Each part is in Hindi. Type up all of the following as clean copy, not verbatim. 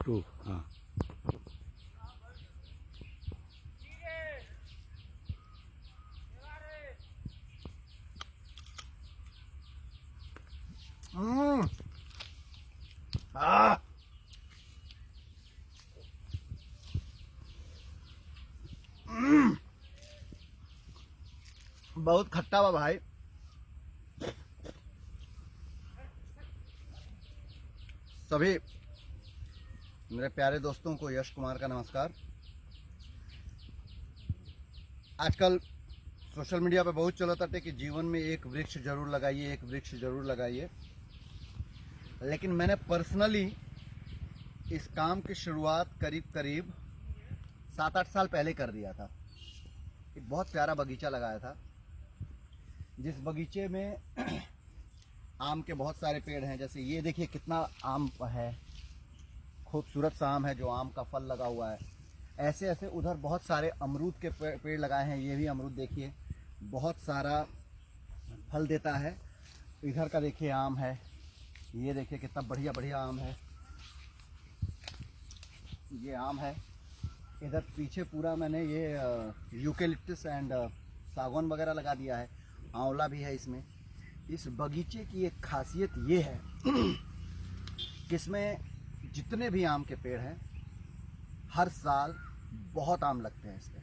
2 हाँ। बहुत खट्टा हुआ भाई। सभी मेरे प्यारे दोस्तों को यश कुमार का नमस्कार। आजकल सोशल मीडिया पे बहुत चलता है कि जीवन में एक वृक्ष जरूर लगाइए, एक वृक्ष जरूर लगाइए। लेकिन मैंने पर्सनली इस काम की शुरुआत करीब 7-8 साल पहले कर दिया था। एक बहुत प्यारा बगीचा लगाया था, जिस बगीचे में आम के बहुत सारे पेड़ हैं। जैसे ये देखिए कितना आम है, खूबसूरत सा आम है जो आम का फल लगा हुआ है। ऐसे ऐसे उधर बहुत सारे अमरूद के पेड़ लगाए हैं। ये भी अमरूद देखिए बहुत सारा फल देता है। इधर का देखिए आम है, ये देखिए कितना बढ़िया बढ़िया आम है। ये आम है। इधर पीछे पूरा मैंने ये यूकेलिप्टस एंड सागौन वगैरह लगा दिया है। आंवला भी है इसमें। इस बगीचे की एक खासियत ये है कि इसमें जितने भी आम के पेड़ हैं हर साल बहुत आम लगते हैं इसमें।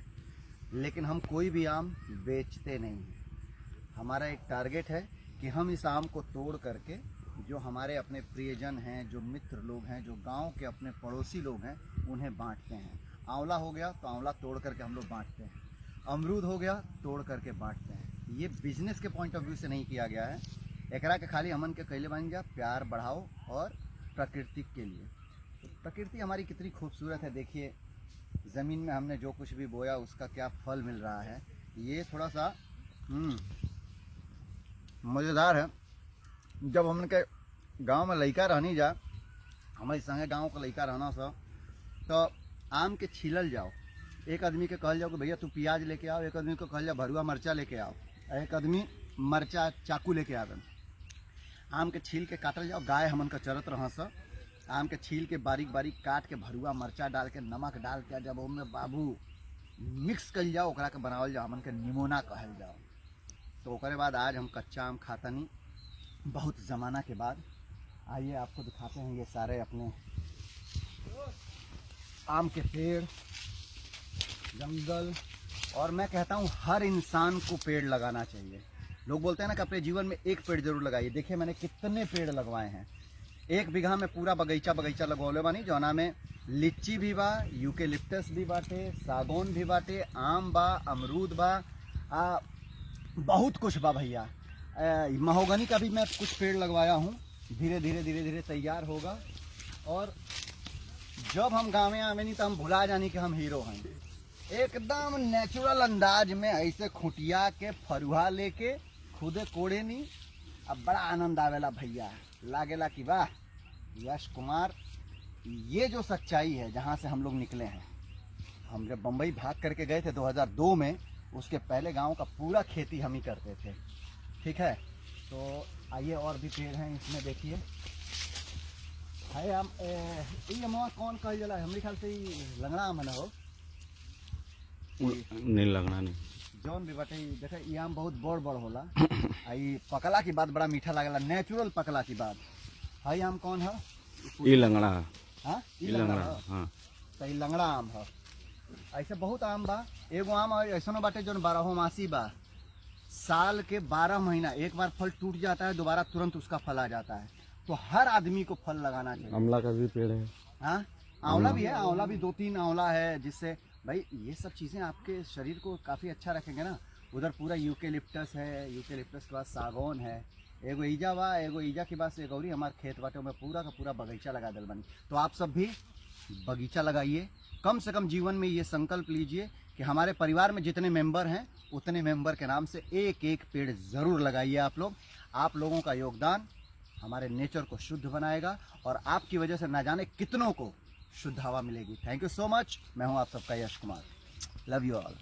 लेकिन हम कोई भी आम बेचते नहीं हैं। हमारा एक टारगेट है कि हम इस आम को तोड़ करके जो हमारे अपने प्रियजन हैं, जो मित्र लोग हैं, जो गांव के अपने पड़ोसी लोग हैं, उन्हें बांटते हैं। आंवला हो गया तो आंवला तोड़ करके हम लोग बांटते हैं। अमरूद हो गया तोड़ करके बांटते हैं। ये बिजनेस के पॉइंट ऑफ व्यू से नहीं किया गया है। एकरा के खाली हमन के कैले बन जा प्यार बढ़ाओ और प्रकृति के लिए। तो प्रकृति हमारी कितनी खूबसूरत है। देखिए ज़मीन में हमने जो कुछ भी बोया उसका क्या फल मिल रहा है। ये थोड़ा सा मज़ेदार है। जब हमन के गांव में लड़का रहनी जा, हमारे संगे गांव का लड़का रहना सा, तो आम के छीलल जाओ। एक आदमी के कहल जाओ कि भैया तू प्याज लेके आओ, एक आदमी को कहल जाओ भरुआ मरचा लेके आओ, एक आदमी मरचा चाकू लेके आवन। आम के छील के काटल जाओ। गाय हमन का चरत रहा सा। आम के छील के बारीक बारीक काट के भरुआ मरचा डाल के नमक डाल के जब उनमें बाबू मिक्स कर जाओ, ओकरा के बनावल जाओ, हमन के निमोना कहल जाओ। तो ओकरे बाद आज हम कच्चा आम खाता नहीं, बहुत ज़माना के बाद। आइए आपको दिखाते हैं ये सारे अपने आम के पेड़, जंगल। और मैं कहता हूँ हर इंसान को पेड़ लगाना चाहिए। लोग बोलते हैं ना कि अपने जीवन में एक पेड़ जरूर लगाइए। देखिए मैंने कितने पेड़ लगवाए हैं। 1 बीघा में पूरा बगीचा लगवले बानी, जौना में लीची भी बा, यूकेलिप्टस भी बाटे, सागौन भी बाटे, आम बा, अमरूद बा, बहुत कुछ बा भैया। महोगनी का भी मैं कुछ पेड़ लगवाया हूँ। धीरे धीरे तैयार होगा। और जब हम गाँव में आवे नहीं तो हम भुला जानी कि हम हीरो हैं। एकदम नेचुरल अंदाज में ऐसे खुटिया के फरुहा लेके खुदे कोड़े नहीं। अब बड़ा आनंद आवेला भैया। लागेला कि वाह यश कुमार, ये जो सच्चाई है जहाँ से हम लोग निकले हैं। हम जब बम्बई भाग करके गए थे 2002 में, उसके पहले गांव का पूरा खेती हम ही करते थे। ठीक है, तो आइए और भी पेड़ हैं इसमें। देखिए है हम ये अमवा कौन कहल जाला, हमारे ख्याल से लंगड़ा आम है ना हो। नहीं लगना नहीं जौन भी बटे देखे ये आम बहुत बड़ होला। आई पकला की बात बड़ा मीठा लागेला, नेचुरल पकला की बात। हाई आम कौन है? ये लंगड़ा। हाँ ये लंगड़ा। हाँ तो ये लंगड़ा आम है। ऐसे बहुत आम बा। एगो आम ऐसा बाटे जो 12 मासी बा। साल के 12 महीना एक बार फल टूट जाता है, दोबारा तुरंत उसका फल आ जाता है। तो हर आदमी को फल लगाना चाहिए। आंवला का भी पेड़ है। हाँ आंवला भी है। आंवला भी 2-3 आंवला है, जिससे भाई ये सब चीज़ें आपके शरीर को काफ़ी अच्छा रखेंगे ना। उधर पूरा यूकेलिप्टस है, यूकेलिप्टस के बाद सागौन है, एगो ईजा बा, एगो ईजा के बाद से गौरी हमारे खेत बाटे में पूरा का पूरा बगीचा लगा दल बनी। तो आप सब भी बगीचा लगाइए। कम से कम जीवन में ये संकल्प लीजिए कि हमारे परिवार में जितने मेंबर हैं उतने मेंबर के नाम से एक एक पेड़ ज़रूर लगाइए आप लोग। आप लोगों का योगदान हमारे नेचर को शुद्ध बनाएगा और आपकी वजह से ना जाने कितनों को शुद्ध हवा मिलेगी। Thank you so much. मैं हूं आप सबका Yash Kumar. Love you all.